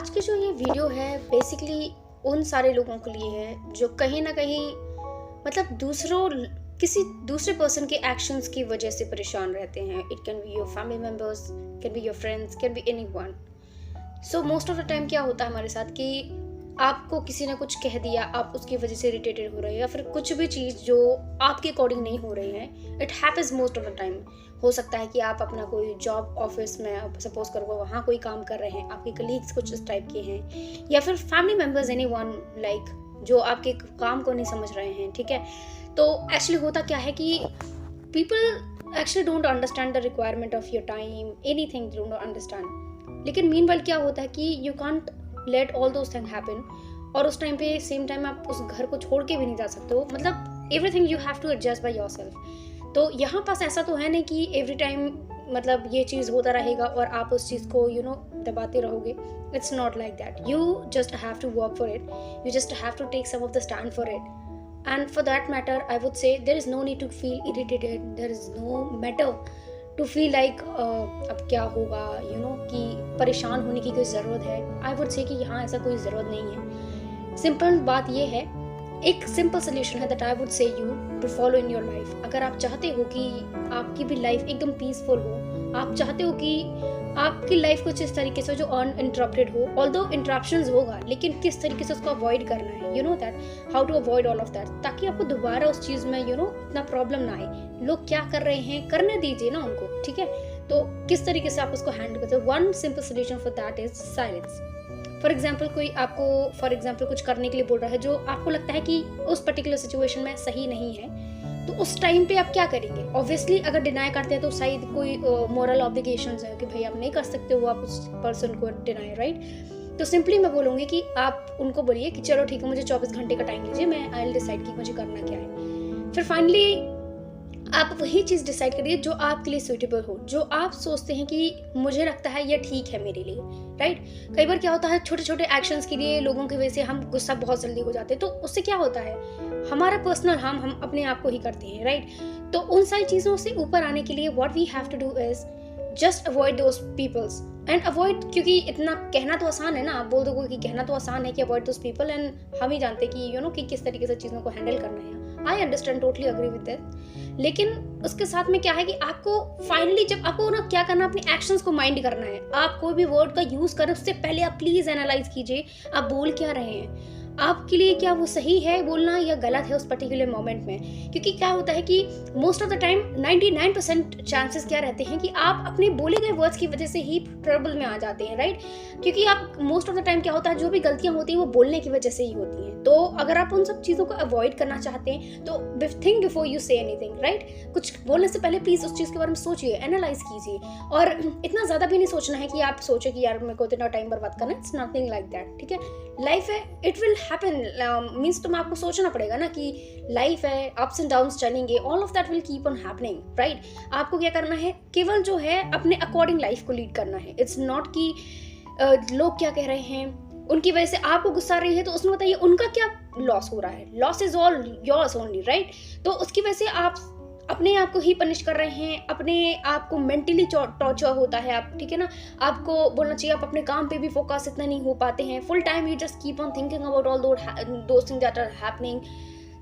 आज की जो ये वीडियो है बेसिकली उन सारे लोगों के लिए है जो कहीं ना कहीं मतलब किसी दूसरे पर्सन के एक्शंस की वजह से परेशान रहते हैं. It can be your family members, can be your friends, can be anyone. So most of the time क्या होता है हमारे साथ कि आपको किसी ने कुछ कह दिया, आप उसकी वजह से इरिटेटेड हो रहे हैं या फिर कुछ भी चीज़ जो आपके अकॉर्डिंग नहीं हो रही है. It happens most of the time. हो सकता है कि आप अपना कोई जॉब ऑफिस में सपोज करो वहाँ कोई काम कर रहे हैं, आपके कलीग्स कुछ इस टाइप के हैं या फिर फैमिली मेम्बर्स एनीवन लाइक जो आपके काम को नहीं समझ रहे हैं. ठीक है, तो एक्चुअली होता क्या है कि people actually don't understand the requirement of your time, anything don't understand. लेकिन मीनवाइल क्या होता है कि you can't let all those thing happen. और उस टाइम पे सेम टाइम आप उस घर को छोड़ के भी नहीं जा सकते हो. मतलब everything you have to adjust by yourself. तो यहाँ पास ऐसा तो है नहीं कि एवरी टाइम मतलब ये चीज़ होता रहेगा और आप उस चीज़ को दबाते रहोगे. It's not like that. You just have to work for it. You just have to take some of the stand for it. And for that matter I would say there is no need to feel irritated. There is no matter to feel like अब क्या होगा कि परेशान होने की कोई ज़रूरत है. आई वुड से कि यहाँ ऐसा कोई ज़रूरत नहीं है. सिंपल बात ये है, एक सिंपल सोल्यूशन है that I would say you to follow in your life. अगर आप चाहते हो कि आपकी भी लाइफ एकदम पीसफुल हो, आप चाहते हो कि आपकी लाइफ कुछ इस तरीके से जो अनइंटरप्टेड हो, ऑल्दो इंटरप्शंस होगा लेकिन किस तरीके से उसको अवॉइड करना है, you know that how to avoid all of that, ताकि आपको दोबारा उस चीज़ में इतना प्रॉब्लम ना आए. लोग क्या कर रहे हैं करने दीजिए ना उनको. ठीक है, तो किस तरीके से आप उसको हैंडल करते हो. One simple solution for that is silence. For example कोई आपको कुछ करने के लिए बोल रहा है जो आपको लगता है कि उस पर्टिकुलर सिचुएशन में सही नहीं है, तो उस टाइम पे आप क्या करेंगे. ऑब्वियसली अगर डिनाई करते हैं तो शायद कोई मोरल ऑब्लिगेशंस है कि भाई आप नहीं कर सकते हो, आप उस पर्सन को डिनाई, राइट. तो सिंपली मैं बोलूँगी कि आप उनको बोलिए कि चलो ठीक है, मुझे 24 घंटे का टाइम लीजिए, मैं आई विल डिसाइड कि मुझे करना क्या है. फिर फाइनली आप वही चीज़ डिसाइड करिए जो आपके लिए सूटेबल हो, जो आप सोचते हैं कि मुझे लगता है ये ठीक है मेरे लिए, राइट. कई बार क्या होता है छोटे छोटे एक्शंस के लिए लोगों की वजह से हम गुस्सा बहुत जल्दी हो जाते हैं. तो उससे क्या होता है हमारा पर्सनल हम अपने आप को ही करते हैं, राइट. तो उन सारी चीज़ों से ऊपर आने के लिए what we have to do is just avoid those peoples and avoid. क्योंकि इतना कहना तो आसान है ना, आप बोल दो कि कहना तो आसान है कि अवॉइड दोज पीपल, एंड हम ही जानते कि कि किस तरीके से चीज़ों को हैंडल करना है. I understand, totally agree with that. लेकिन उसके साथ में क्या है कि आपको फाइनली जब आपको क्या करना है, अपने एक्शंस को माइंड करना है. आप कोई भी वर्ड का यूज करें उससे पहले आप प्लीज एनालाइज कीजिए आप बोल क्या रहे हैं, आपके लिए क्या वो सही है बोलना या गलत है उस पर्टिकुलर मोमेंट में. क्योंकि क्या होता है कि most of the time 99% chances क्या रहते हैं कि आप अपने बोले गए वर्ड्स की वजह से ही ट्रबल में आ जाते हैं, राइट. क्योंकि आप मोस्ट ऑफ द टाइम क्या होता है जो भी गलतियां होती हैं वो बोलने की वजह से ही होती हैं. तो अगर आप उन सब चीज़ों को अवॉइड करना चाहते हैं तो think before you say anything, right. कुछ बोलने से पहले प्लीज उस चीज़ के बारे में सोचिए, एनालाइज कीजिए. और इतना ज़्यादा भी नहीं सोचना है कि आप सोचे कि यार मेरे को इतना टाइम बर्बाद करना है. It's nothing like that. ठीक है, लाइफ है, इट विल हैपन. मीन्स तो आपको सोचना पड़ेगा ना कि लाइफ है, अप्स एंड डाउन्स चलेंगे, all of that will keep on happening, right. आपको क्या करना है, केवल जो है अपने अकॉर्डिंग लाइफ को लीड करना है. इट्स नॉट कि लोग क्या कह रहे हैं उनकी वजह से आपको गुस्सा आ रही है तो उसमें बताइए उनका क्या लॉस हो रहा है. Loss is all yours only, right. तो उसकी वजह से आप अपने आप को ही पनिश कर रहे हैं, अपने आप को मेंटली टॉर्चर होता है. आप ठीक है ना, आपको बोलना चाहिए आप अपने काम पे भी फोकस इतना नहीं हो पाते हैं. Full time you just keep on thinking about all those things that are happening.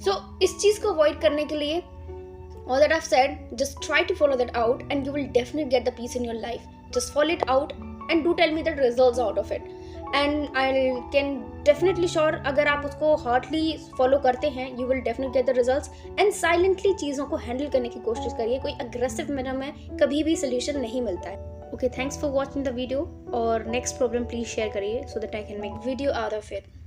So इस चीज़ को अवॉइड करने के लिए all that I've said, just try to follow that out and you will definitely get the peace in your life. Just follow it out and do tell me the results out of it. And I can definitely sure अगर आप उसको heartily follow करते हैं you will definitely get the results. And silently चीज़ों को handle करने की कोशिश करिए. कोई aggressive manner में कभी भी solution नहीं मिलता है. Okay, thanks for watching the video. और next problem please share करिए so that I can make video out of it.